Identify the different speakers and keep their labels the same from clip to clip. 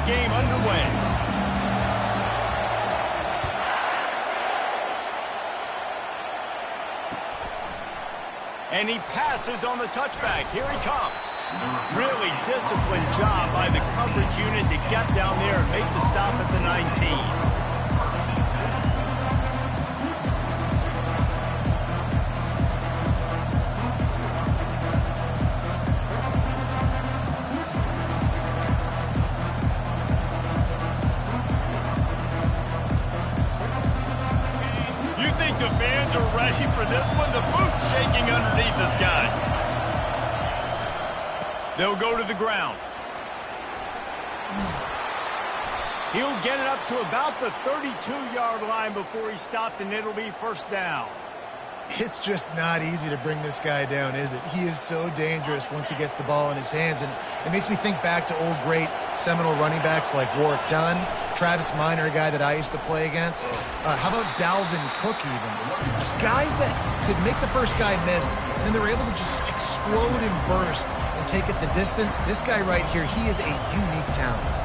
Speaker 1: game underway. And he passes on the touchback. Here he comes. Really disciplined job by the coverage unit to get down there and make the stop at the 19. The fans are ready for this one. The booth's shaking underneath us, guys. They'll go to the ground. He'll get it up to about the 32-yard line before he stopped, and it'll be first down.
Speaker 2: It's just not easy to bring this guy down, is it? He is so dangerous once he gets the ball in his hands, and it makes me think back to old great seminal running backs like Warwick Dunn, Travis Minor, a guy that I used to play against. How about Dalvin Cook even? Just guys that could make the first guy miss, and then they were able to just explode and burst and take it the distance. This guy right here, he is a unique talent.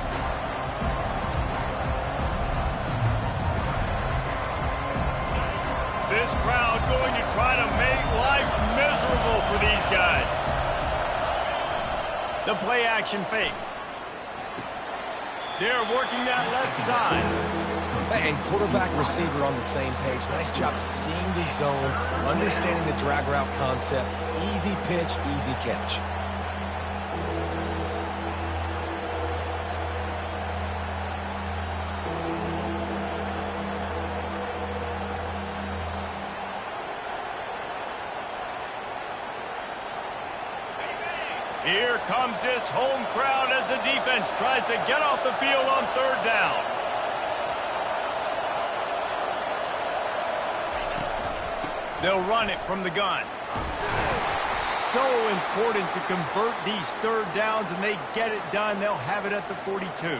Speaker 1: This crowd going to try to make life miserable for these guys. The play action fake. They're working that left side.
Speaker 3: And quarterback receiver on the same page. Nice job seeing the zone, understanding the drag route concept. Easy pitch, easy catch.
Speaker 1: Here comes this home crowd as the defense tries to get off the field on third down. They'll run it from the gun. So important to convert these third downs, and they get it done. They'll have it at the 42.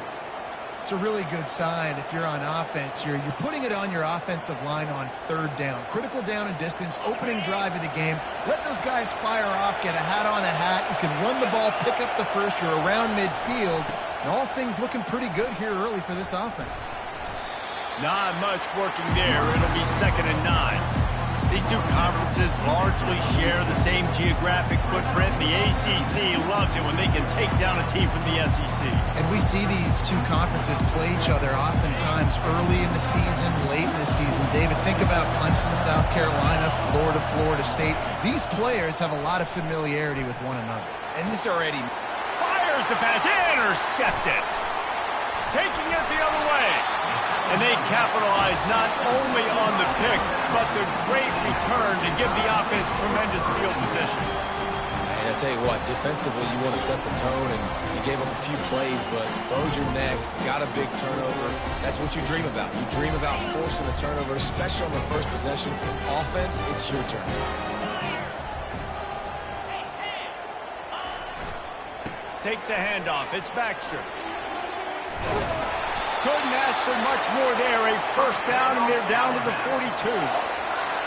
Speaker 2: It's a really good sign if you're on offense. You're putting it on your offensive line on third down. Critical down and distance, opening drive of the game. Let those guys fire off, get a hat on a hat. You can run the ball, pick up the first. You're around midfield. And all things looking pretty good here early for this offense.
Speaker 1: Not much working there. It'll be 2nd and 9. These two conferences largely share the same geographic footprint. The ACC loves it when they can take down a team from the SEC.
Speaker 2: And we see these two conferences play each other oftentimes early in the season, late in the season. David, think about Clemson, South Carolina, Florida, Florida State. These players have a lot of familiarity with one another.
Speaker 3: And this already
Speaker 1: fires the pass, intercepted. Taking it the other way. And they capitalize not only on the pick, but the great return to give the offense tremendous field position.
Speaker 3: And I tell you what, defensively, you want to set the tone, and you gave them a few plays, but bowed your neck, got a big turnover. That's what you dream about. You dream about forcing the turnover, especially on the first possession. Offense, it's your turn.
Speaker 1: Takes the handoff. It's Baxter. Couldn't ask for much more there. A first down, and they're down to the 42.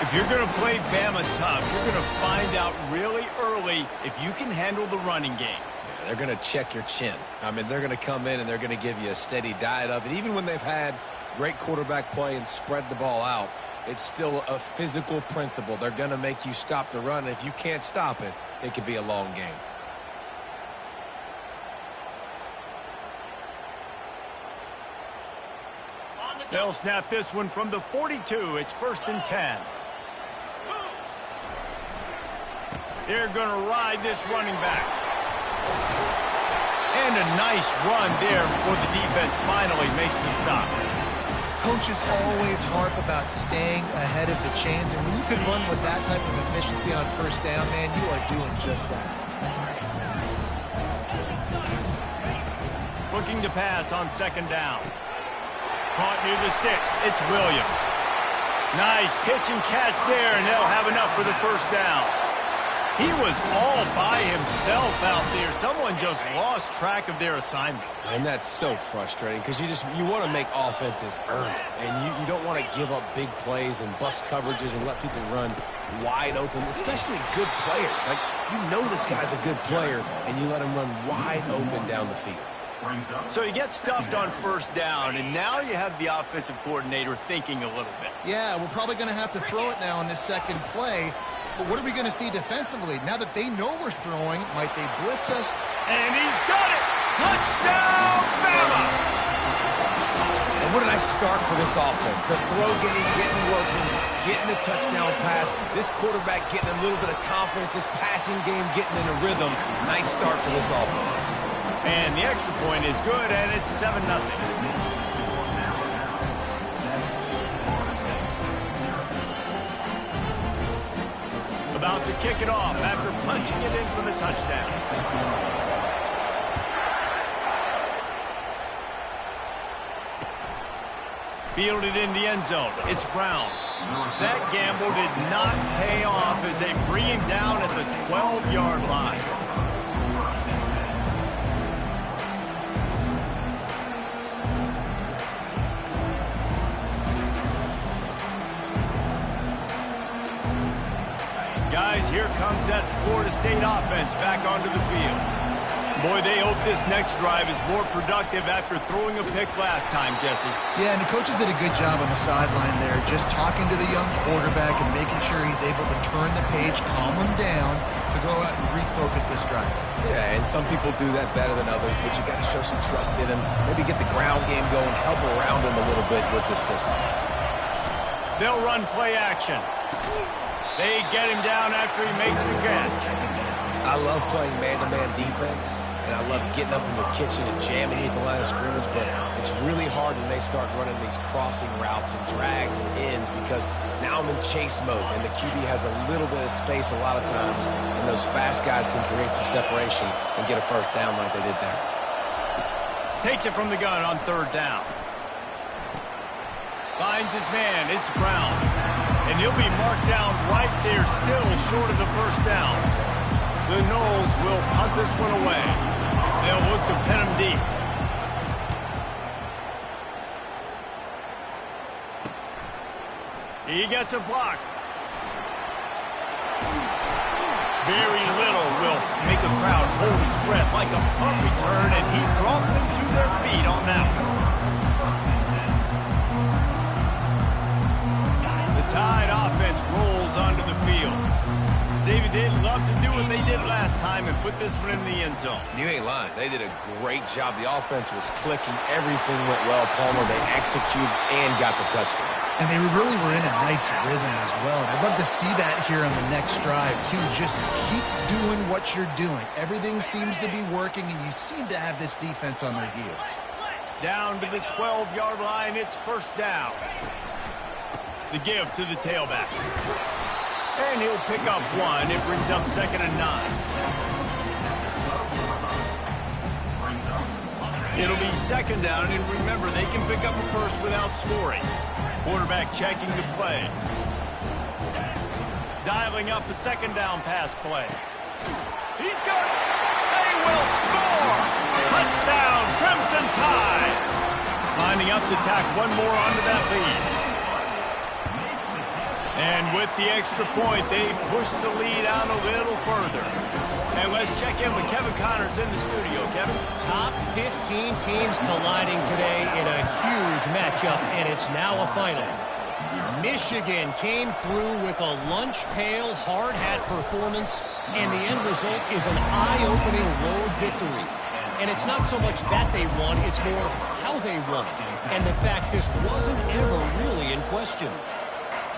Speaker 1: If you're going to play Bama tough, you're going to find out really early if you can handle the running game.
Speaker 3: Yeah, they're going to check your chin. I mean, they're going to come in and they're going to give you a steady diet of it. Even when they've had great quarterback play and spread the ball out, it's still a physical principle. They're going to make you stop the run. And if you can't stop it, it could be a long game.
Speaker 1: They'll snap this one from the 42. It's 1st and 10. They're going to ride this running back. And a nice run there before the defense finally makes the stop.
Speaker 2: Coaches always harp about staying ahead of the chains, and when you can run with that type of efficiency on first down, man, you are doing just that.
Speaker 1: Looking to pass on 2nd down. Caught near the sticks. It's Williams. Nice pitch and catch there, and they'll have enough for the first down. He was all by himself out there. Someone just lost track of their assignment.
Speaker 3: And that's so frustrating because you want to make offenses earn it. And you don't want to give up big plays and bust coverages and let people run wide open, especially good players. Like, you know this guy's a good player, and you let him run wide open down the field.
Speaker 1: So you get stuffed on first down, and now you have the offensive coordinator thinking a little bit.
Speaker 2: Yeah, we're probably going to have to throw it now on this second play. But what are we going to see defensively? Now that they know we're throwing, might they blitz us?
Speaker 1: And he's got it! Touchdown, Bama!
Speaker 3: And what a nice start for this offense. The throw game getting working, getting the touchdown pass. This quarterback getting a little bit of confidence. This passing game getting in a rhythm. Nice start for this offense.
Speaker 1: And the extra point is good, and it's 7-0. About to kick it off after punching it in for the touchdown. Fielded in the end zone. It's Brown. That gamble did not pay off as they bring him down at the 12-yard line. Guys, here comes that Florida State offense back onto the field. Boy, they hope this next drive is more productive after throwing a pick last time, Jesse.
Speaker 2: Yeah, and the coaches did a good job on the sideline there, just talking to the young quarterback and making sure he's able to turn the page, calm him down to go out and refocus this drive.
Speaker 3: Yeah, and some people do that better than others, but you got to show some trust in him. Maybe get the ground game going, help around him a little bit with the system.
Speaker 1: They'll run play action. They get him down after he makes the catch.
Speaker 3: I love playing man-to-man defense, and I love getting up in the kitchen and jamming at the line of scrimmage, but it's really hard when they start running these crossing routes and drags and ends because now I'm in chase mode, and the QB has a little bit of space a lot of times, and those fast guys can create some separation and get a first down like they did there.
Speaker 1: Takes it from the gun on third down. Finds his man. It's Brown. And he'll be marked down right there, still short of the first down. The Noles will punt this one away. They'll look to pin him deep. He gets a block. Very little will make a crowd hold its breath like a punt return, and he brought them to their feet on that one. Tide offense rolls onto the field. David, they'd love to do what they did last time and put this one in the end zone.
Speaker 3: You ain't lying. They did a great job. The offense was clicking. Everything went well, Palmer. They executed and got the touchdown.
Speaker 2: And they really were in a nice rhythm as well. And I'd love to see that here on the next drive, too. Just keep doing what you're doing. Everything seems to be working, and you seem to have this defense on their heels.
Speaker 1: Down to the 12-yard line. It's first down. The give to the tailback. And he'll pick up one. It brings up 2nd and 9. It'll be 2nd down, and remember, they can pick up a first without scoring. Quarterback checking the play. Dialing up a 2nd down pass play. He's got it. They will score. Touchdown, Crimson Tide. Lining up to tack one more onto that lead. And with the extra point, they push the lead out a little further. And let's check in with Kevin Connors in the studio. Kevin?
Speaker 4: Top 15 teams colliding today in a huge matchup, and it's now a final. Michigan came through with a lunch pail, hard hat performance, and the end result is an eye-opening road victory. And it's not so much that they won, it's more how they won. And the fact this wasn't ever really in question.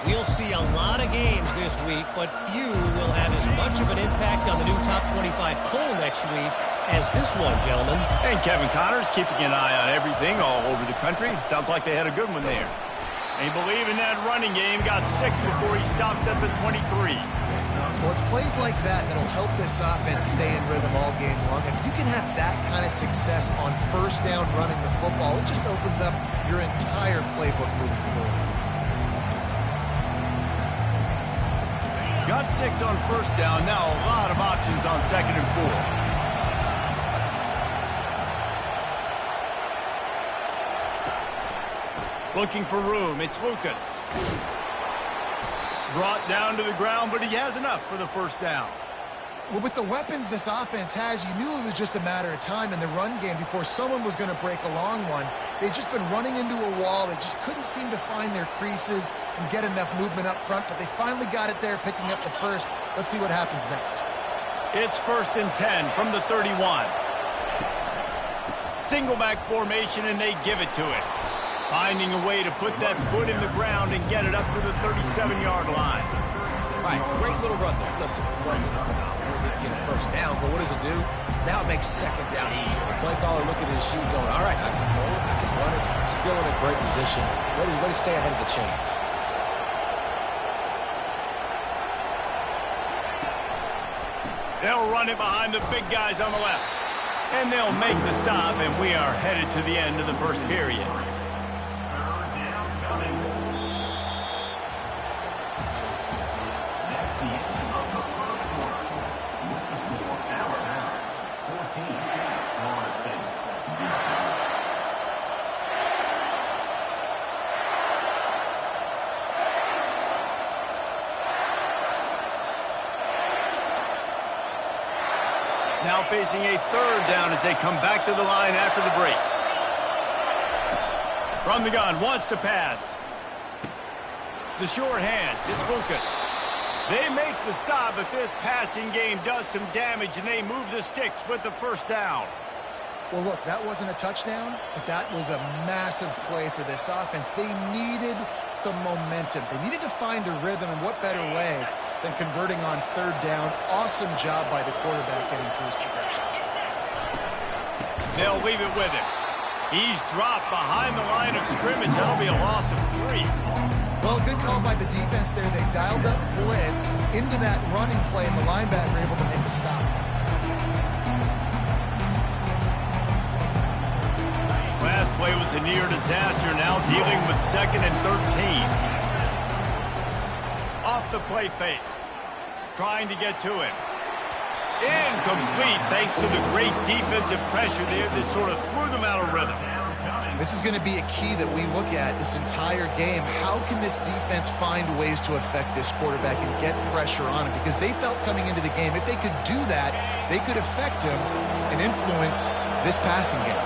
Speaker 4: We'll see a lot of games this week, but few will have as much of an impact on the new top 25 poll next week as this one, gentlemen.
Speaker 1: And Kevin Connors keeping an eye on everything all over the country. Sounds like they had a good one there. They believe in that running game, got 6 before he stopped at the 23.
Speaker 2: Well, it's plays like that that'll help this offense stay in rhythm all game long. If you can have that kind of success on first down running the football, it just opens up your entire playbook moving forward.
Speaker 1: Got 6 on first down. Now a lot of options on 2nd and 4. Looking for room. It's Lucas. Brought down to the ground, but he has enough for the first down.
Speaker 2: Well, with the weapons this offense has, you knew it was just a matter of time in the run game before someone was going to break a long one. They've just been running into a wall. They just couldn't seem to find their creases and get enough movement up front, but they finally got it there, picking up the first. Let's see what happens next.
Speaker 1: It's 1st and 10 from the 31. Single back formation, and they give it to it. Finding a way to put that foot in the ground and get it up to the 37-yard line.
Speaker 3: Right, great little run there. Listen, it wasn't phenomenal. It didn't get a first down, but what does it do? Now it makes second down easier. The play caller looking at his sheet going, all right, I can throw it, I can run it. Still in a great position. Way to stay ahead of the chains.
Speaker 1: They'll run it behind the big guys on the left. And they'll make the stop, and we are headed to the end of the first period. Now facing a 3rd down as they come back to the line after the break. From the gun, wants to pass. The short hands, it's Lucas. They make the stop, but this passing game does some damage, and they move the sticks with the first down.
Speaker 2: Well, look, that wasn't a touchdown, but that was a massive play for this offense. They needed some momentum. They needed to find a rhythm, and what better way than converting on 3rd down. Awesome job by the quarterback getting through his progression.
Speaker 1: They'll leave it with him. He's dropped behind the line of scrimmage. That'll be a loss of 3.
Speaker 2: Well, good call by the defense there. They dialed up blitz into that running play, and the linebacker able to make the stop.
Speaker 1: Last play was a near disaster. Now dealing with 2nd and 13. Off the play fake. Trying to get to him. Incomplete thanks to the great defensive pressure there that sort of threw them out of rhythm.
Speaker 2: This is going to be a key that we look at this entire game. How can this defense find ways to affect this quarterback and get pressure on him? Because they felt coming into the game, if they could do that, they could affect him and influence this passing game.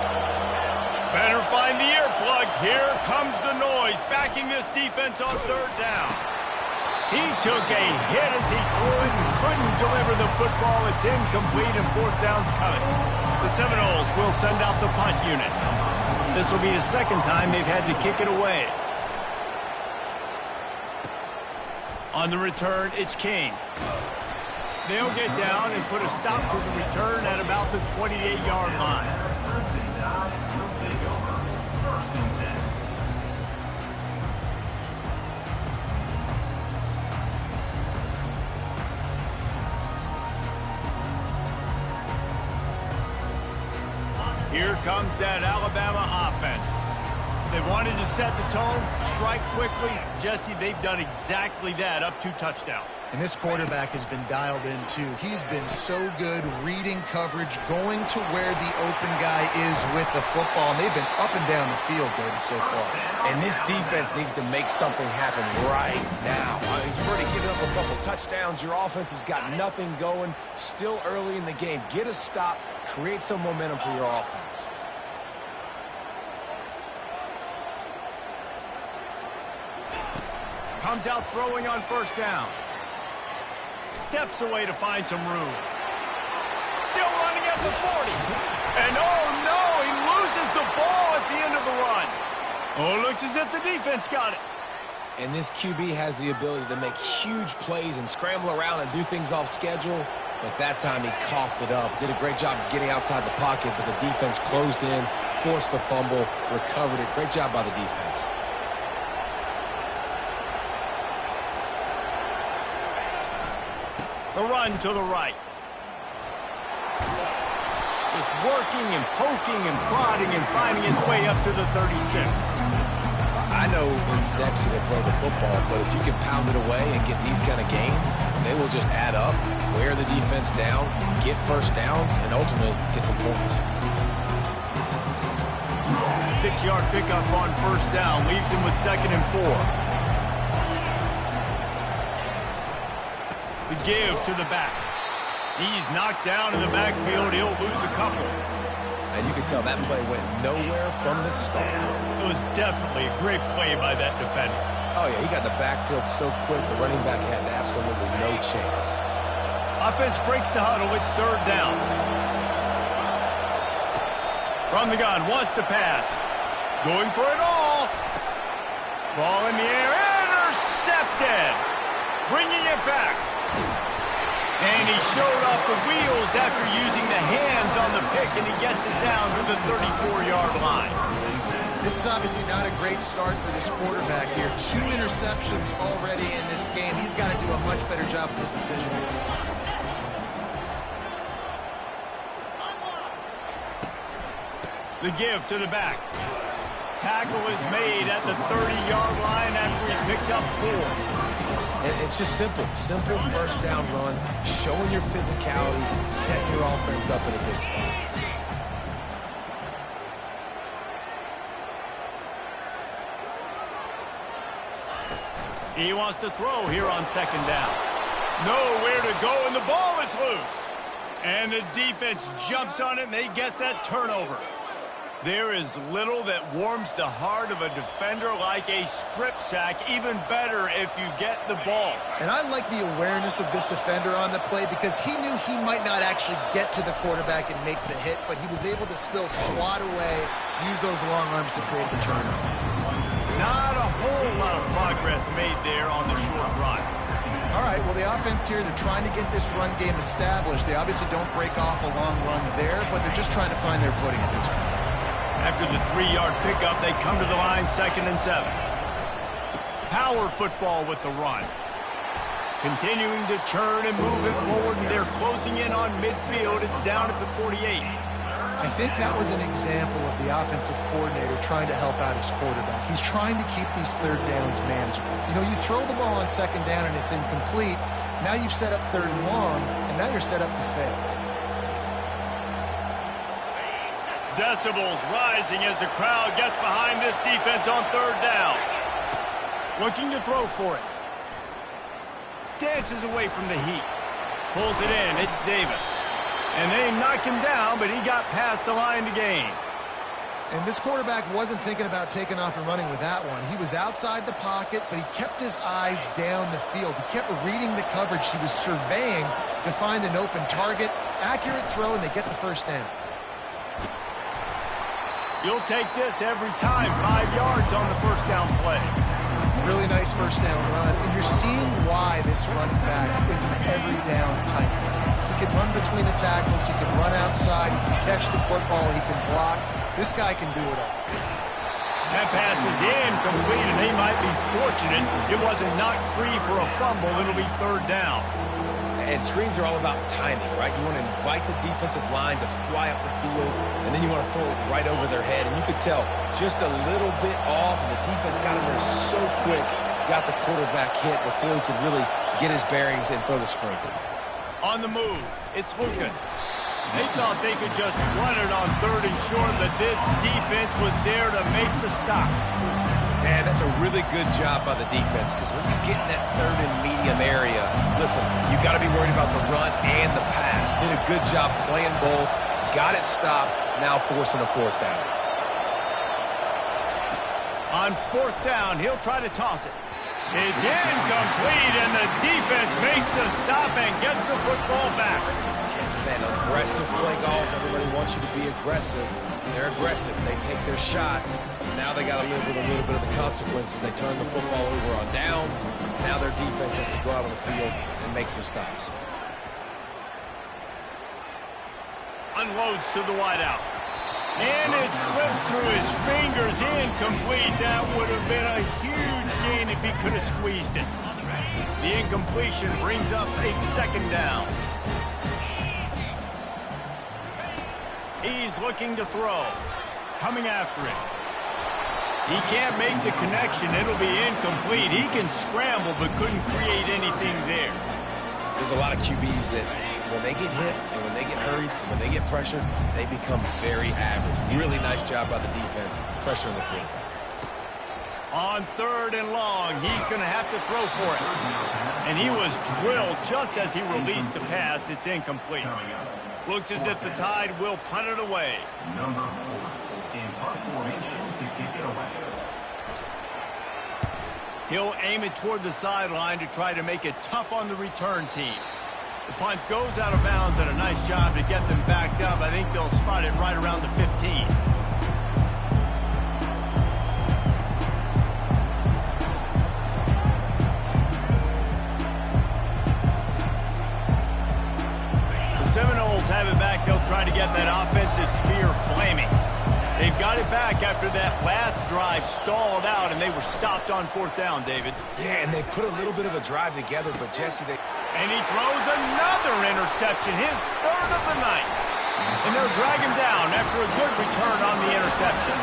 Speaker 1: Better find the earplugs. Here comes the noise, backing this defense on 3rd down. He took a hit as he threw it and couldn't deliver the football. It's incomplete, and 4th down's coming. The Seminoles will send out the punt unit. This will be the 2nd time they've had to kick it away. On the return, it's King. They'll get down and put a stop to the return at about the 28-yard line. Here comes that Alabama offense. They wanted to set the tone, strike quickly. Jesse, they've done exactly that, up 2 touchdowns.
Speaker 2: And this quarterback has been dialed in, too. He's been so good reading coverage, going to where the open guy is with the football. And they've been up and down the field, David, so far.
Speaker 3: And this defense needs to make something happen right now. I mean, you've already given up a couple touchdowns. Your offense has got nothing going. Still early in the game. Get a stop. Create some momentum for your offense.
Speaker 1: Comes out throwing on 1st down. Steps away to find some room. Still running at the 40. And oh no, he loses the ball at the end of the run. Oh, it looks as if the defense got it.
Speaker 3: And this QB has the ability to make huge plays and scramble around and do things off schedule. But that time he coughed it up. Did a great job of getting outside the pocket, but the defense closed in, forced the fumble, recovered it. Great job by the defense.
Speaker 1: The run to the right. Just working and poking and prodding and finding his way up to the 36.
Speaker 3: I know it's sexy to throw the football, but if you can pound it away and get these kind of gains, they will just add up, wear the defense down, get 1st downs, and ultimately get some points.
Speaker 1: 6-yard pickup on 1st down leaves him with 2nd and 4. The give to the back. He's knocked down in the backfield. He'll lose a couple.
Speaker 3: And you can tell that play went nowhere from the start.
Speaker 1: It was definitely a great play by that defender.
Speaker 3: Oh, yeah, he got in the backfield so quick, the running back had absolutely no chance.
Speaker 1: Offense breaks the huddle. It's third down. From the gun, wants to pass. Going for it all. Ball in the air. Intercepted. Bringing it back. And he showed off the wheels after using the hands on the pick, and he gets it down to the 34-yard line.
Speaker 2: This is obviously not a great start for this quarterback here. 2 interceptions already in this game. He's got to do a much better job with his decision.
Speaker 1: The give to the back. Tackle is made at the 30-yard line after he picked up 4.
Speaker 3: And it's just simple first down run, showing your physicality, setting your offense up in a good spot.
Speaker 1: He wants to throw here on second down. Nowhere to go, and the ball is loose. And the defense jumps on it, and they get that turnover. There is little that warms the heart of a defender like a strip sack. Even better if you get the ball.
Speaker 2: And I like the awareness of this defender on the play because he knew he might not actually get to the quarterback and make the hit, but he was able to still swat away, use those long arms to create the turnover.
Speaker 1: Not a whole lot of progress made there on the short run.
Speaker 2: All right, well, the offense here, they're trying to get this run game established. They obviously don't break off a long run there, but they're just trying to find their footing at this point.
Speaker 1: After the 3-yard pickup, they come to the line, 2nd and 7. Power football with the run. Continuing to churn and move it forward, and they're closing in on midfield. It's down at the 48.
Speaker 2: I think that was an example of the offensive coordinator trying to help out his quarterback. He's trying to keep these third downs manageable. You know, you throw the ball on second down and it's incomplete. Now you've set up third and long, and now you're set up to fail.
Speaker 1: Decibels rising as the crowd gets behind this defense on third down. Looking to throw for it. Dances away from the heat. Pulls it in. It's Davis. And they knock him down, but he got past the line to gain.
Speaker 2: And this quarterback wasn't thinking about taking off and running with that one. He was outside the pocket, but he kept his eyes down the field. He kept reading the coverage. He was surveying to find an open target. Accurate throw, and they get the first down.
Speaker 1: You'll take this every time. 5 yards on the first down play.
Speaker 2: Really nice first down run. And you're seeing why this running back is an every down type. He can run between the tackles. He can run outside. He can catch the football. He can block. This guy can do it all.
Speaker 1: That pass is incomplete, and they might be fortunate it wasn't knocked free for a fumble. It'll be third down.
Speaker 3: And screens are all about timing, right? You want to invite the defensive line to fly up the field, and then you want to throw it right over their head. And you could tell just a little bit off, and the defense got in there so quick, got the quarterback hit before he could really get his bearings and throw the screen.
Speaker 1: On the move, it's Lucas. They thought they could just run it on third and short, but this defense was there to make the stop.
Speaker 3: Man, that's a really good job by the defense, because when you get in that third and medium area, listen, you got to be worried about the run and the pass. Did a good job playing both, got it stopped, now forcing a fourth down.
Speaker 1: On fourth down, he'll try to toss it. It's incomplete, and the defense makes the stop and gets the football back.
Speaker 3: Man, aggressive play calls. Everybody wants you to be aggressive. They're aggressive. They take their shot. Now they got to live with a little bit of the consequences. They turn the football over on downs. Now their defense has to go out on the field and make some stops.
Speaker 1: Unloads to the wideout. And it slips through his fingers. Incomplete. That would have been a huge gain if he could have squeezed it. The incompletion brings up a second down. He's looking to throw. Coming after it. He can't make the connection. It'll be incomplete. He can scramble but couldn't create anything there.
Speaker 3: There's a lot of QBs that when they get hit and when they get hurried and when they get pressured, they become very average. Really nice job by the defense pressuring the quarterback.
Speaker 1: On 3rd and long, he's going to have to throw for it. And he was drilled just as he released the pass. It's incomplete. Looks as if the Tide will punt it away.
Speaker 5: Number 4 in punt formation to kick it away.
Speaker 1: He'll aim it toward the sideline to try to make it tough on the return team. The punt goes out of bounds, and a nice job to get them backed up. I think they'll spot it right around the 15. Seminoles have it back. They'll try to get that offensive spear flaming. They've got it back after that last drive stalled out, and they were stopped on 4th down, David.
Speaker 3: Yeah, and they put a little bit of a drive together, but Jesse,
Speaker 1: And he throws another interception, his 3rd of the night. And they'll drag him down after a good return on the interception.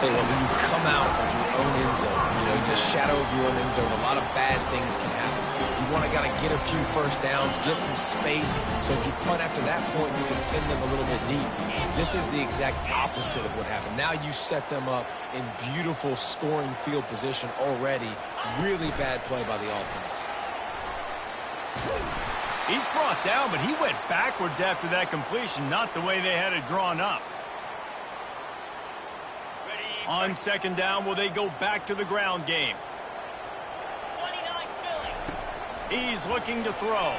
Speaker 3: Tell you what, when you come out of your own end zone, the shadow of your own end zone, a lot of bad things can happen. You want to get a few first downs, get some space, so if you punt after that point, you can pin them a little bit deep. This is the exact opposite of what happened. Now you set them up in beautiful scoring field position already. Really bad play by the offense.
Speaker 1: He's brought down, but he went backwards after that completion, not the way they had it drawn up. On 2nd down, will they go back to the ground game? He's looking to throw.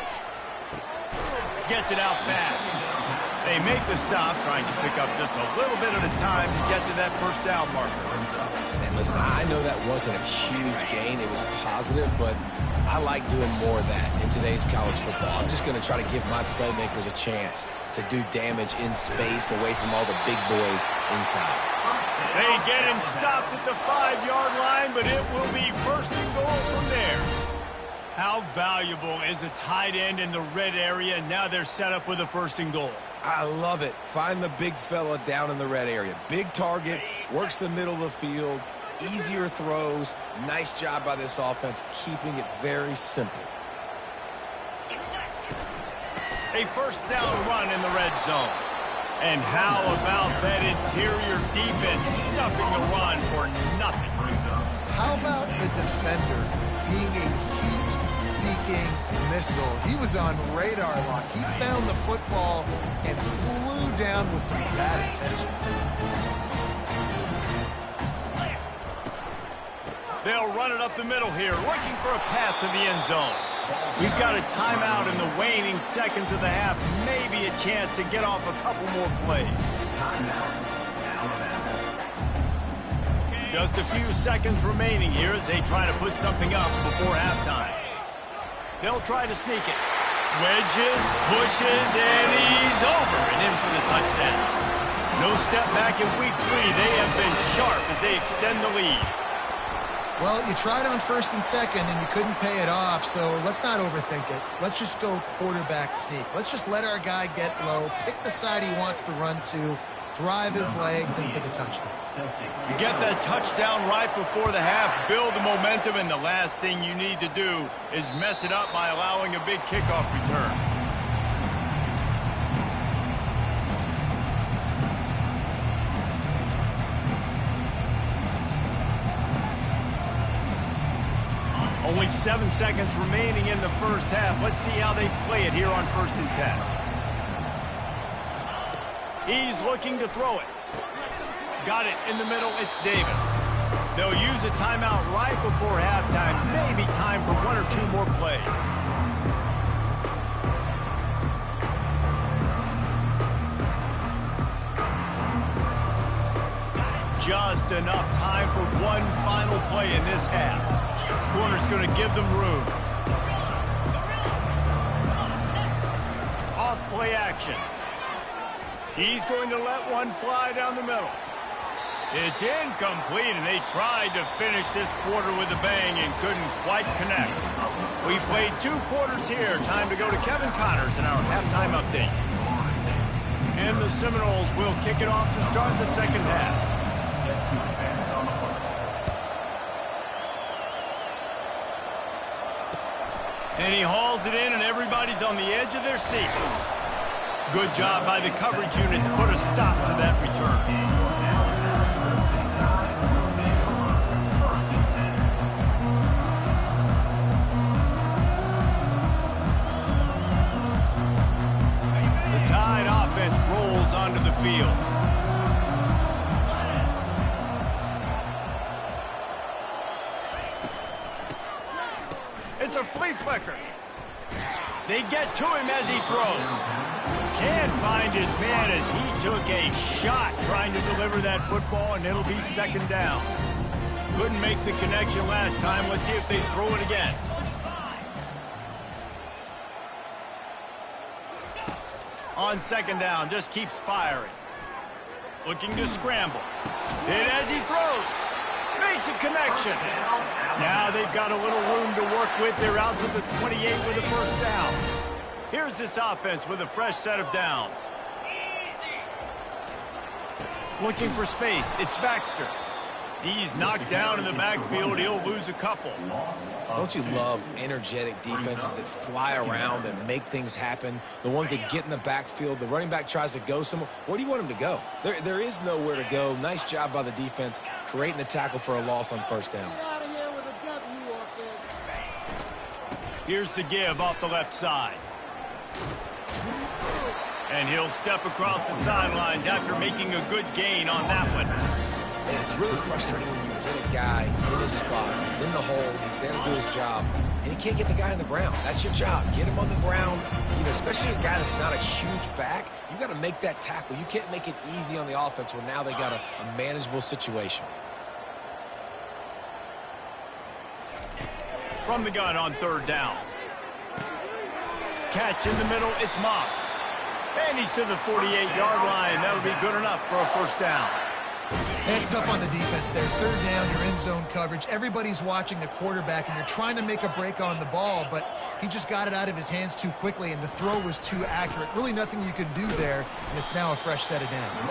Speaker 1: Gets it out fast. They make the stop, trying to pick up just a little bit at a time to get to that 1st down marker.
Speaker 3: And listen, I know that wasn't a huge gain. It was positive, but I like doing more of that in today's college football. I'm just going to try to give my playmakers a chance to do damage in space away from all the big boys inside.
Speaker 1: They get him stopped at the 5-yard line, but it will be 1st and goal from there. How valuable is a tight end in the red area? Now they're set up with a 1st and goal.
Speaker 3: I love it. Find the big fella down in the red area. Big target, works the middle of the field, easier throws. Nice job by this offense, keeping it very simple.
Speaker 1: A 1st down run in the red zone. And how about that interior defense stuffing the run for nothing?
Speaker 2: How about the defender being a heat-seeking missile? He was on radar lock. He found the football and flew down with some bad intentions.
Speaker 1: They'll run it up the middle here, looking for a path to the end zone. We've got a timeout in the waning seconds of the half. Maybe a chance to get off a couple more plays. Just a few seconds remaining here as they try to put something up before halftime. They'll try to sneak it. Wedges, pushes, and he's over and in for the touchdown. No step back in week 3. They have been sharp as they extend the lead.
Speaker 2: Well, you tried on 1st and 2nd, and you couldn't pay it off, so let's not overthink it. Let's just go quarterback sneak. Let's just let our guy get low, pick the side he wants to run to, drive his legs, and pick a touchdown.
Speaker 1: You get that touchdown right before the half, build the momentum, and the last thing you need to do is mess it up by allowing a big kickoff return. Only 7 seconds remaining in the 1st half. Let's see how they play it here on 1st and 10. He's looking to throw it. Got it in the middle. It's Davis. They'll use a timeout right before halftime. Maybe time for 1 or 2 more plays. Just enough time for one final play in this half. Corner's going to give them room. Off play action. He's going to let one fly down the middle. It's incomplete, and they tried to finish this quarter with a bang and couldn't quite connect. We played 2 quarters here. Time to go to Kevin Connors in our halftime update. And the Seminoles will kick it off to start the 2nd half. And he hauls it in, and everybody's on the edge of their seats. Good job by the coverage unit to put a stop to that return. field. It's a flea flicker. They get to him as he throws. Can't find his man as he took a shot trying to deliver that football, and it'll be second down. Couldn't make the connection last time. Let's see if they throw it again. On second down, just keeps firing. Looking to scramble. Hit as he throws. Makes a connection. Now they've got a little room to work with. They're out to the 28 with a first down. Here's this offense with a fresh set of downs. Looking for space. It's Baxter. He's knocked down in the backfield. He'll lose a couple.
Speaker 3: Don't you love energetic defenses that fly around and make things happen? The ones that get in the backfield, the running back tries to go somewhere. Where do you want him to go? There is nowhere to go. Nice job by the defense creating the tackle for a loss on first down.
Speaker 1: Here's the give off the left side. And he'll step across the sidelines after making a good gain on that one.
Speaker 3: And it's really frustrating when you get a guy in his spot. He's in the hole. He's there to do his job. And he can't get the guy on the ground. That's your job. Get him on the ground. You know, especially a guy that's not a huge back. You got to make that tackle. You can't make it easy on the offense where now they got a manageable situation.
Speaker 1: From the gun on third down. Catch in the middle. It's Moss. And he's to the 48-yard line. That'll be good enough for a first down.
Speaker 2: That's tough on the defense there. Third down, you're in zone coverage. Everybody's watching the quarterback, and you're trying to make a break on the ball, but he just got it out of his hands too quickly, and the throw was too accurate. Really nothing you can do there, and it's now a fresh set of downs.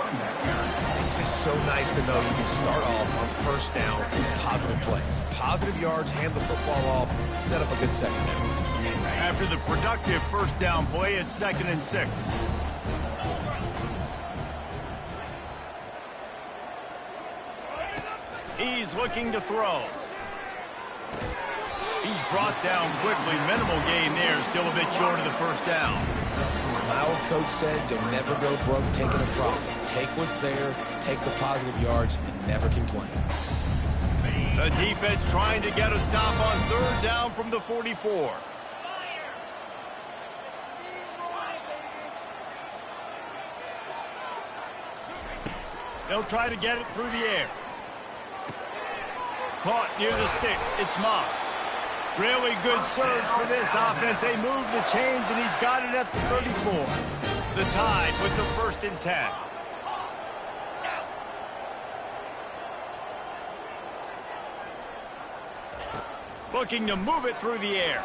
Speaker 3: It's just so nice to know you can start off on first down with positive plays. Positive yards, hand the football off, set up a good second down.
Speaker 1: After the productive first down play, it's 2nd and 6. He's looking to throw. He's brought down quickly. Minimal gain there. Still a bit short of the first down.
Speaker 3: My old coach said you'll never go broke taking a profit. Take what's there, take the positive yards, and never complain.
Speaker 1: The defense trying to get a stop on third down from the 44. They'll try to get it through the air. Caught near the sticks. It's Moss. Really good surge for this offense. They move the chains, and he's got it at the 34. The Tide with the 1st and 10. Looking to move it through the air.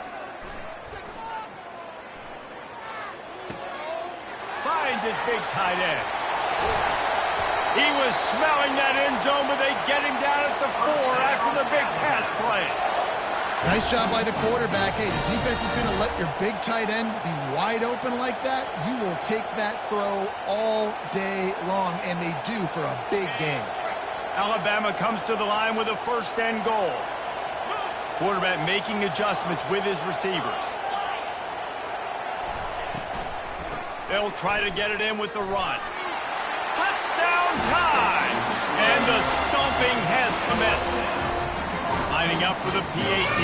Speaker 1: Finds his big tight end. He was smelling that end zone, but they get him down at the 4 after the big pass play.
Speaker 2: Nice job by the quarterback. Hey, the defense is going to let your big tight end be wide open like that. You will take that throw all day long, and they do for a big game.
Speaker 1: Alabama comes to the line with a 1st and goal. Quarterback making adjustments with his receivers. They'll try to get it in with the run. Touchdown time! And the stomping has commenced. Lining up for the PAT.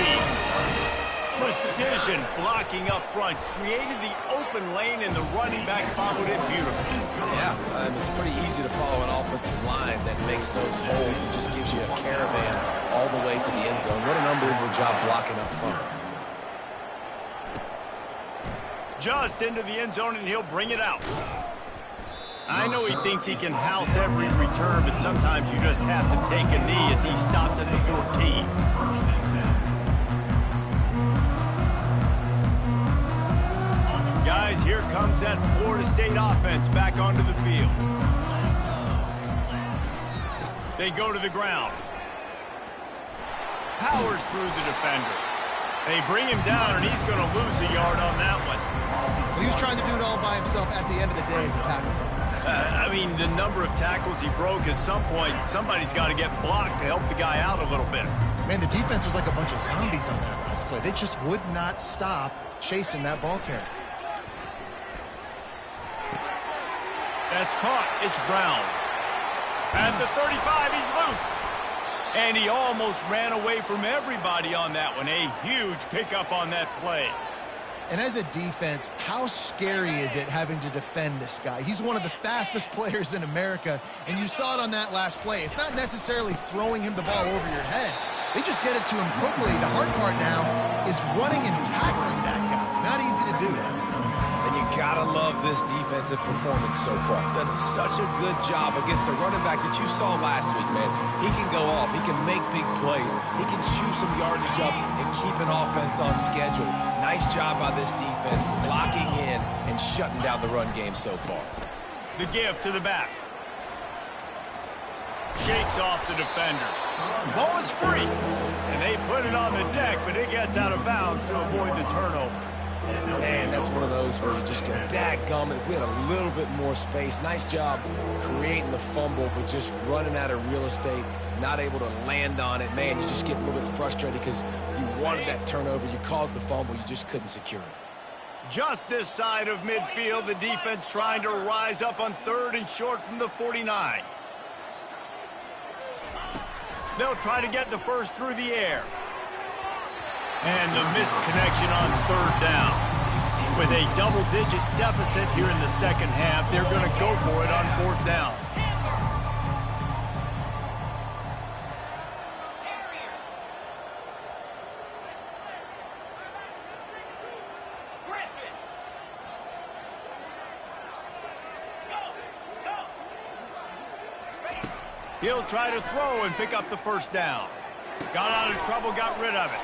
Speaker 1: Precision blocking up front. Created the open lane, and the running back followed it beautifully.
Speaker 3: Yeah, it's pretty easy to follow an offensive line that makes those holes and just gives you a caravan all the way to the end zone. What an unbelievable job blocking up front.
Speaker 1: Just into the end zone, and he'll bring it out. I know he thinks he can house every return, but sometimes you just have to take a knee as he stopped at the 14. Guys, here comes that Florida State offense back onto the field. They go to the ground. Powers through the defender. They bring him down, and he's going to lose a yard on that one.
Speaker 2: Well, he was trying to do it all by himself. At the end of the day, it's a tackle for him.
Speaker 1: I mean, the number of tackles he broke, at some point, somebody's got to get blocked to help the guy out a little bit.
Speaker 2: Man, the defense was like a bunch of zombies on that last play. They just would not stop chasing that ball carrier.
Speaker 1: That's caught. It's Brown. At the 35, he's loose. And he almost ran away from everybody on that one. A huge pickup on that play.
Speaker 2: And as a defense, how scary is it having to defend this guy? He's one of the fastest players in America, and you saw it on that last play. It's not necessarily throwing him the ball over your head. They just get it to him quickly. The hard part now is running and tackling that guy. Not easy to do.
Speaker 3: And you gotta love this defensive performance so far. Done such a good job against the running back that you saw last week, man. He can go off. He can make big plays. He can chew some yardage up and keep an offense on schedule. Nice job by this defense locking in and shutting down the run game so far.
Speaker 1: The give to the back. Shakes off the defender. Ball is free. And they put it on the deck, but it gets out of bounds to avoid the turnover.
Speaker 3: Man, that's one of those where you just go, dadgummit, if we had a little bit more space. Nice job creating the fumble, but just running out of real estate, not able to land on it. Man, you just get a little bit frustrated because you wanted that turnover. You caused the fumble. You just couldn't secure it.
Speaker 1: Just this side of midfield, the defense trying to rise up on 3rd and short from the 49. They'll try to get the first through the air. And the missed connection on 3rd down. With a double-digit deficit here in the second half, they're going to go for it on 4th down. He'll try to throw and pick up the first down. Got out of trouble, got rid of it.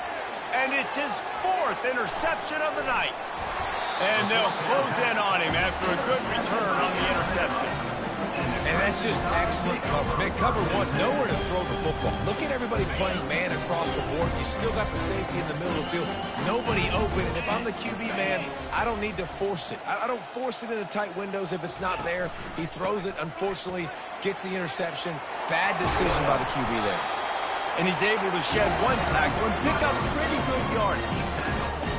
Speaker 1: And it's his 4th interception of the night. And they'll close in on him after a good return on the interception.
Speaker 3: And that's just excellent cover. Man, cover 1, nowhere to throw the football. Look at everybody playing man across the board. You still got the safety in the middle of the field. Nobody open. And if I'm the QB, man, I don't need to force it. I don't force it into tight windows if it's not there. He throws it, unfortunately, gets the interception. Bad decision by the QB there.
Speaker 1: And he's able to shed 1 tackle and pick up pretty good yardage.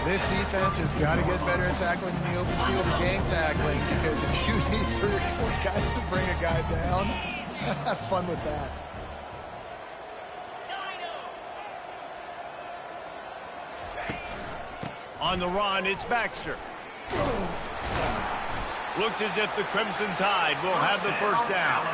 Speaker 2: This defense has got to get better at tackling in the open field or gang tackling, because if you need 3 or 4 guys to bring a guy down, have fun with that.
Speaker 1: On the run, it's Baxter. Looks as if the Crimson Tide will have the first down.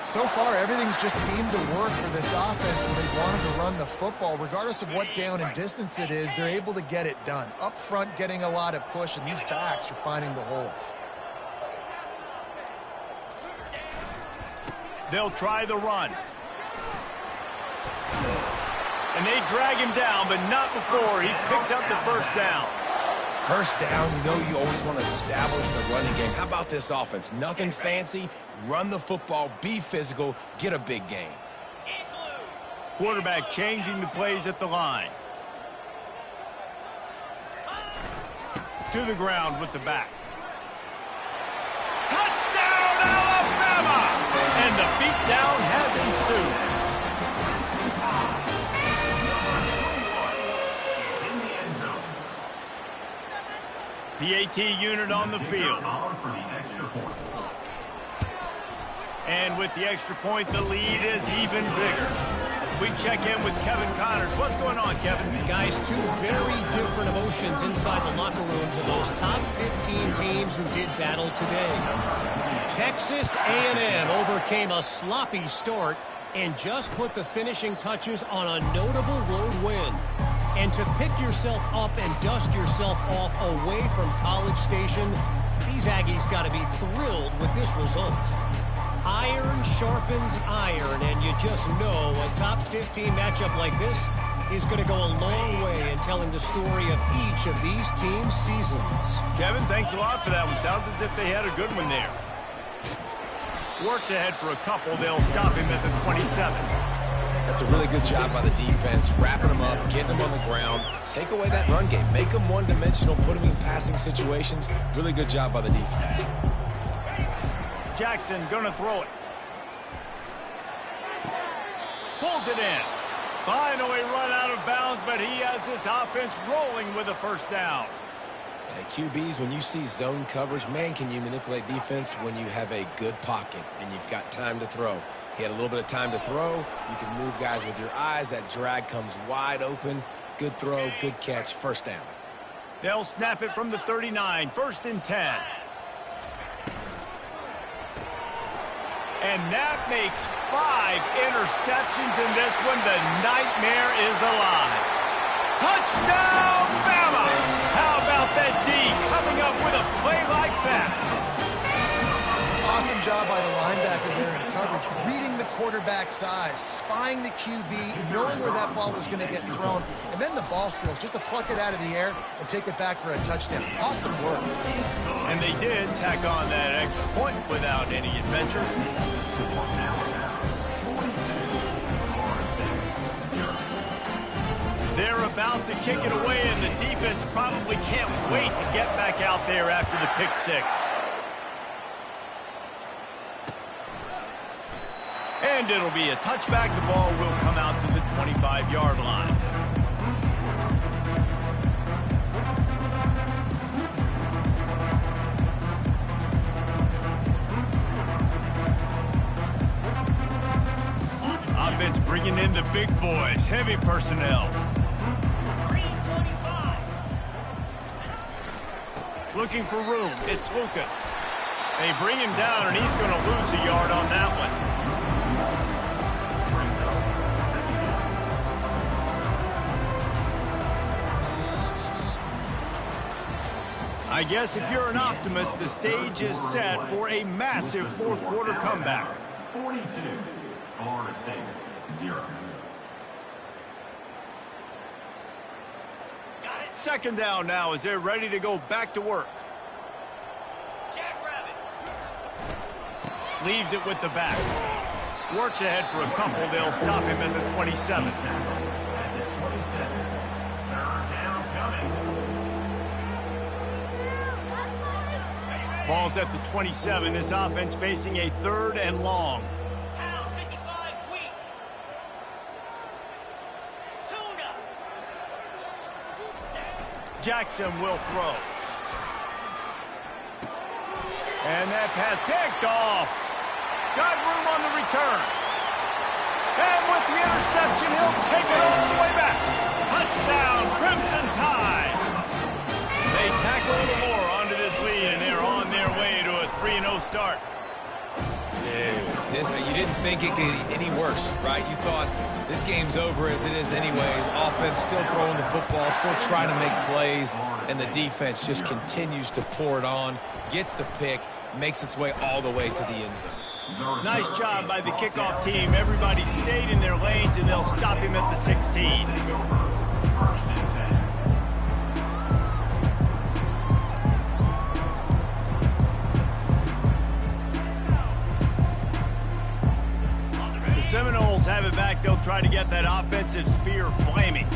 Speaker 2: So far, everything's just seemed to work for this offense when they wanted to run the football. Regardless of what down and distance it is, they're able to get it done. Up front, getting a lot of push, and these backs are finding the holes.
Speaker 1: They'll try the run. And they drag him down, but not before he picks up the first down.
Speaker 3: First down, you know you always want to establish the running game. How about this offense? Nothing fancy. Run the football, be physical, get a big gain.
Speaker 1: Quarterback changing the plays at the line. To the ground with the back. Touchdown, Alabama! And the beatdown has ensued. PAT unit on the field. And with the extra point, the lead is even bigger. We check in with Kevin Connors. What's going on, Kevin?
Speaker 4: Guys, 2 very different emotions inside the locker rooms of those top 15 teams who did battle today. Texas A&M overcame a sloppy start and just put the finishing touches on a notable road win. And to pick yourself up and dust yourself off away from College Station, these Aggies got to be thrilled with this result. Iron sharpens iron, and you just know a top 15 matchup like this is going to go a long way in telling the story of each of these teams' seasons.
Speaker 1: Kevin, thanks a lot for that one. Sounds as if they had a good one there. Works ahead for a couple. They'll stop him at the 27.
Speaker 3: That's a really good job by the defense, wrapping them up, getting them on the ground. Take away that run game. Make them one-dimensional, put them in passing situations. Really good job by the defense.
Speaker 1: Jackson gonna throw it. Pulls it in. Finally run out of bounds, but he has this offense rolling with a first down.
Speaker 3: QBs, when you see zone coverage, man, can you manipulate defense when you have a good pocket and you've got time to throw. He had a little bit of time to throw. You can move guys with your eyes. That drag comes wide open. Good throw, good catch, first down.
Speaker 1: They'll snap it from the 39, 1st and 10. And that makes 5 interceptions in this one. The nightmare is alive. Touchdown, Bama! How about that D coming up with a play like that?
Speaker 2: Awesome job by the linebacker there in coverage, reading the quarterback's eyes, spying the QB, knowing where that ball was going to get thrown, and then the ball skills, just to pluck it out of the air and take it back for a touchdown. Awesome work.
Speaker 1: And they did tack on that extra point without any adventure. They're about to kick it away, and the defense probably can't wait to get back out there after the pick six. And it'll be a touchback. The ball will come out to the 25-yard line. Offense bringing in the big boys, heavy personnel. Looking for room, it's Lucas. They bring him down, and he's going to lose a yard on that one. I guess if you're an optimist, the stage is set for a massive fourth-quarter comeback.
Speaker 5: 42, Florida State, 0.
Speaker 1: Second down now as they're ready to go back to work. Leaves it with the back. Works ahead for a couple. They'll stop him at the 27.
Speaker 5: At the 27, third down coming.
Speaker 1: Ball's at the 27. This offense facing a 3rd and long. Jackson will throw. And that pass picked off. Got room on the return. And with the interception, he'll take it all the way back. Touchdown, Crimson Tide. They tack a little more onto this lead, and they're on their way to a 3-0 start.
Speaker 3: You didn't think it could get any worse, right? You thought this game's over as it is anyways. Offense still throwing the football, still trying to make plays, and the defense just continues to pour it on, gets the pick, makes its way all the way to the end zone.
Speaker 1: Nice job by the kickoff team. Everybody stayed in their lanes, and they'll stop him at the 16.
Speaker 5: Take over, 1st and 10.
Speaker 1: Seminoles have it back. They'll try to get that offensive spear flaming.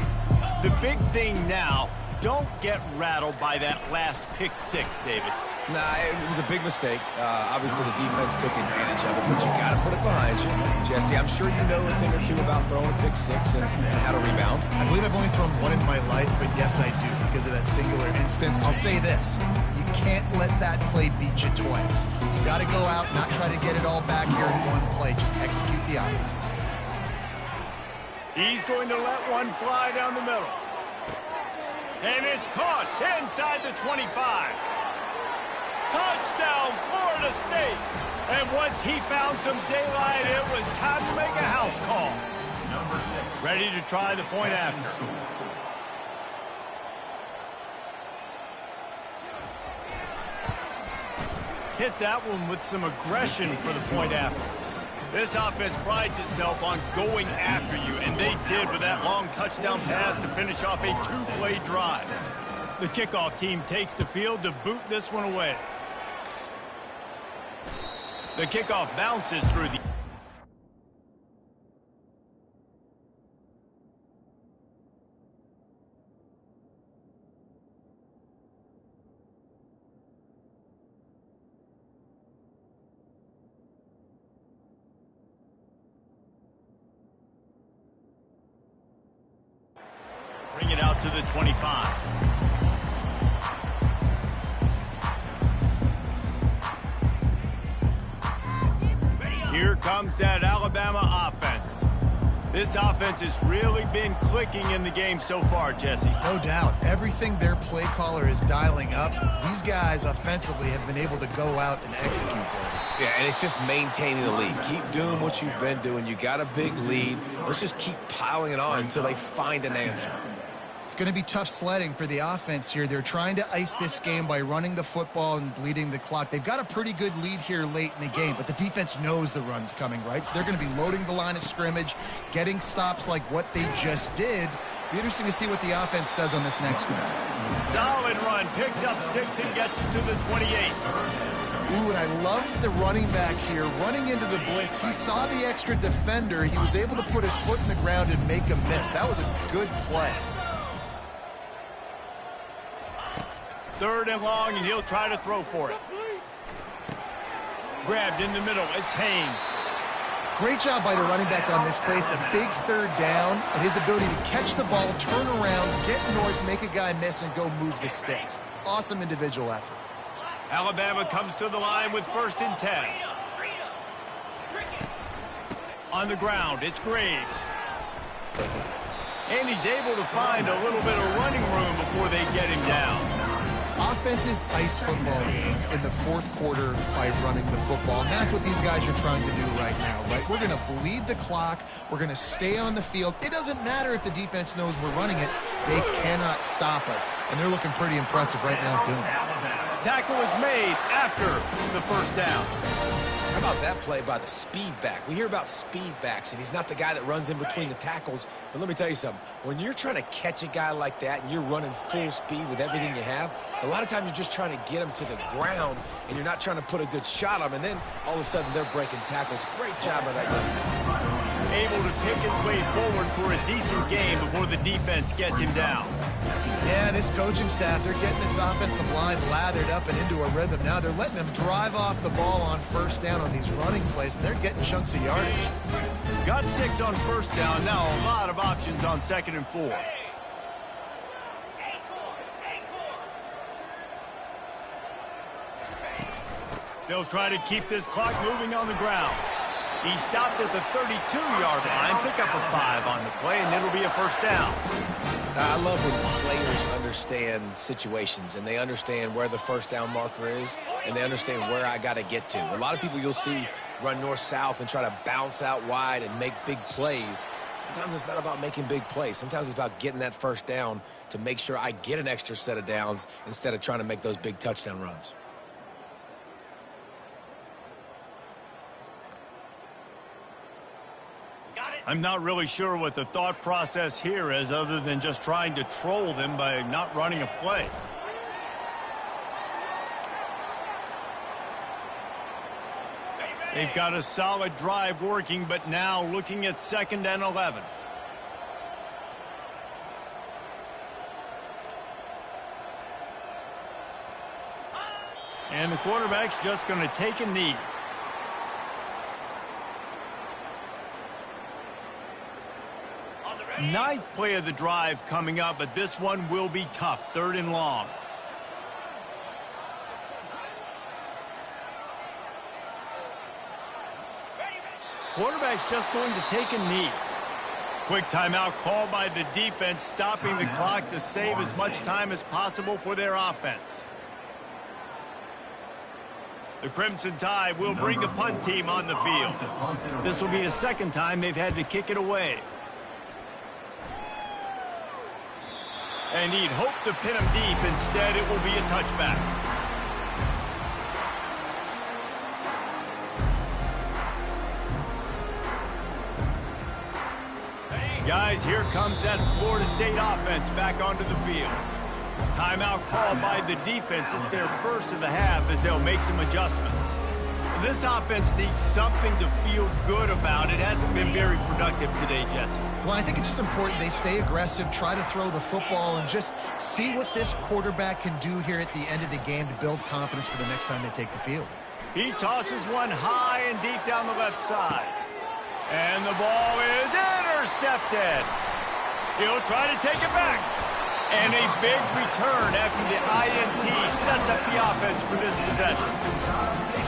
Speaker 1: The big thing now, don't get rattled by that last pick six, David.
Speaker 3: Nah, it was a big mistake. Obviously, the defense took advantage of it, but you got to put it behind you. Jesse, I'm sure you know a thing or two about throwing a pick six and how to rebound.
Speaker 2: I believe I've only thrown one in my life, but yes, I do because of that singular instance. I'll say this. You can't let that play beat you twice. You got to go out, not try to get it all back here in one play. Just execute the offense.
Speaker 1: He's going to let one fly down the middle. And it's caught inside the 25. Touchdown, Florida State. And once he found some daylight, it was time to make a house call.
Speaker 5: Number 6.
Speaker 1: Ready to try the point after. Hit that one with some aggression for the point after. This offense prides itself on going after you, and they did with that long touchdown pass to finish off a 2-play drive. The kickoff team takes the field to boot this one away. The kickoff bounces through the... Bring it out to the 25. comes that Alabama offense. This offense has really been clicking in the game so far, Jesse.
Speaker 2: No doubt. Everything their play caller is dialing up, these guys offensively have been able to go out and execute there.
Speaker 3: Yeah, and it's just maintaining the lead. Keep doing what you've been doing. You got a big lead. Let's just keep piling it on until they find an answer.
Speaker 2: It's going to be tough sledding for the offense here. They're trying to ice this game by running the football and bleeding the clock. They've got a pretty good lead here late in the game, but the defense knows the run's coming, right? So they're going to be loading the line of scrimmage, getting stops like what they just did. Be interesting to see what the offense does on this next one.
Speaker 1: Solid run. Picks up 6 and gets it to the 28.
Speaker 2: Ooh, and I love the running back here running into the blitz. He saw the extra defender. He was able to put his foot in the ground and make a miss. That was a good play.
Speaker 1: 3rd and long, and he'll try to throw for it. Grabbed in the middle. It's Haynes.
Speaker 2: Great job by the running back on this play. It's a big 3rd down, and his ability to catch the ball, turn around, get north, make a guy miss, and go move the sticks. Awesome individual effort.
Speaker 1: Alabama comes to the line with 1st and 10. On the ground, it's Graves. And he's able to find a little bit of running room before they get him down.
Speaker 2: Offenses ice football games in the 4th quarter by running the football, and that's what these guys are trying to do right now, right? We're going to bleed the clock. We're going to stay on the field. It doesn't matter if the defense knows we're running it. They cannot stop us, and they're looking pretty impressive right now doing it.
Speaker 1: Tackle is made after the 1st down.
Speaker 3: How about that play by the speed back? We hear about speed backs, and he's not the guy that runs in between the tackles. But let me tell you something. When you're trying to catch a guy like that and you're running full speed with everything you have, a lot of times you're just trying to get him to the ground, and you're not trying to put a good shot on him, and then all of a sudden they're breaking tackles. Great job by that young man.
Speaker 1: Able to pick his way forward for a decent game before the defense gets him down.
Speaker 2: Yeah, this coaching staff, they're getting this offensive line lathered up and into a rhythm. Now they're letting them drive off the ball on 1st down on these running plays, and they're getting chunks of yardage.
Speaker 1: Got 6 on 1st down. Now a lot of options on 2nd and 4. They'll try to keep this clock moving on the ground. He stopped at the 32-yard line. Pick up a 5 on the play, and it'll be a 1st down.
Speaker 3: I love when players understand situations, and they understand where the 1st down marker is, and they understand where I got to get to. A lot of people you'll see run north-south and try to bounce out wide and make big plays. Sometimes it's not about making big plays. Sometimes it's about getting that 1st down to make sure I get an extra set of downs instead of trying to make those big touchdown runs.
Speaker 1: I'm not really sure what the thought process here is other than just trying to troll them by not running a play. They've got a solid drive working, but now looking at 2nd and 11. And the quarterback's just going to take a knee. Ninth play of the drive coming up, but this one will be tough. 3rd and long. Quarterback's just going to take a knee. Quick timeout called by the defense, stopping the clock to save as much time as possible for their offense. The Crimson Tide will bring the punt team on the field. This will be the 2nd time they've had to kick it away. And he'd hoped to pin him deep. Instead, it will be a touchback. Guys, here comes that Florida State offense back onto the field. Timeout called by the defense. It's their 1st of the half as they'll make some adjustments. This offense needs something to feel good about. It hasn't been very productive today, Jesse.
Speaker 2: Well, I think it's just important they stay aggressive, try to throw the football, and just see what this quarterback can do here at the end of the game to build confidence for the next time they take the field.
Speaker 1: He tosses one high and deep down the left side. And the ball is intercepted. He'll try to take it back. And a big return after the INT sets up the offense for this possession.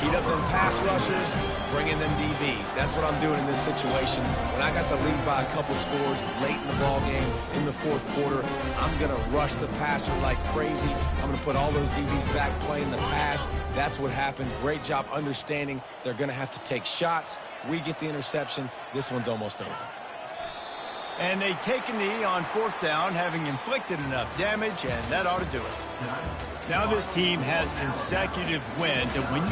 Speaker 3: Heat up them pass rushers, bring in them DBs. That's what I'm doing in this situation. When I got the lead by a couple scores late in the ball game in the fourth quarter, I'm going to rush the passer like crazy. I'm going to put all those DBs back playing the pass. That's what happened. Great job understanding they're going to have to take shots. We get the interception. This one's almost over.
Speaker 1: And they take a knee on fourth down, having inflicted enough damage, and that ought to do it. Now this team has consecutive wins, and when you